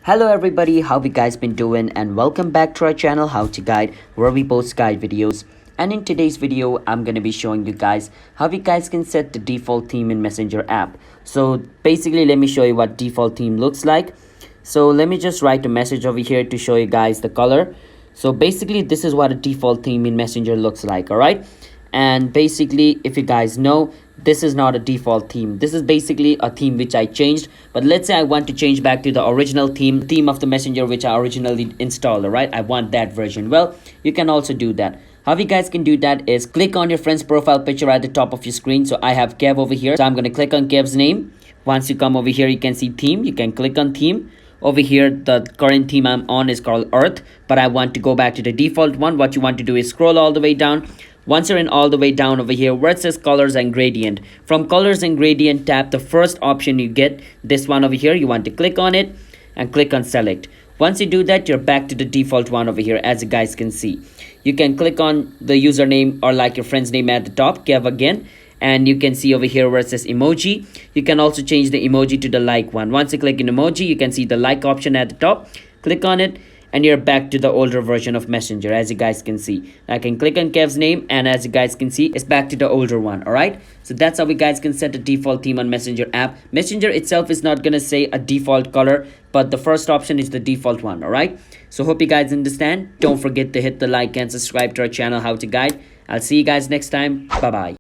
Hello everybody, how you guys been doing, and welcome back to our channel How to Guide, where we post guide videos. And in today's video I'm going to be showing you guys how you guys can set the default theme in Messenger app. So basically let me show you what default theme looks like. So let me just write a message over here to show you guys the color. So basically this is what a default theme in Messenger looks like. All right, and basically if you guys know, this is not a default theme. This is basically a theme which I changed. But let's say I want to change back to the original theme of the Messenger which I originally installed. All right, I want that version. Well, you can also do that. How you guys can do that is click on your friend's profile picture at the top of your screen. So I have Kev over here, so I'm going to click on Kev's name. Once you come over here, you can see theme. You can click on theme. Over here, the current theme I'm on is called Earth, but I want to go back to the default one. What you want to do is scroll all the way down. Once you're in all the way down over here where it says colors and gradient, from colors and gradient, tap the first option you get, this one over here. You want to click on it and click on select. Once you do that, you're back to the default one over here. As you guys can see, you can click on the username or like your friend's name at the top, Kev again, and you can see over here where it says emoji. You can also change the emoji to the like one. Once you click in emoji, you can see the like option at the top. Click on it and you're back to the older version of Messenger. As you guys can see, I can click on Kev's name, and as you guys can see, it's back to the older one. All right, so that's how you guys can set a default theme on Messenger app. Messenger itself is not gonna say a default color, but the first option is the default one. All right, so hope you guys understand. Don't forget to hit the like and subscribe to our channel How to Guide. I'll see you guys next time. Bye bye.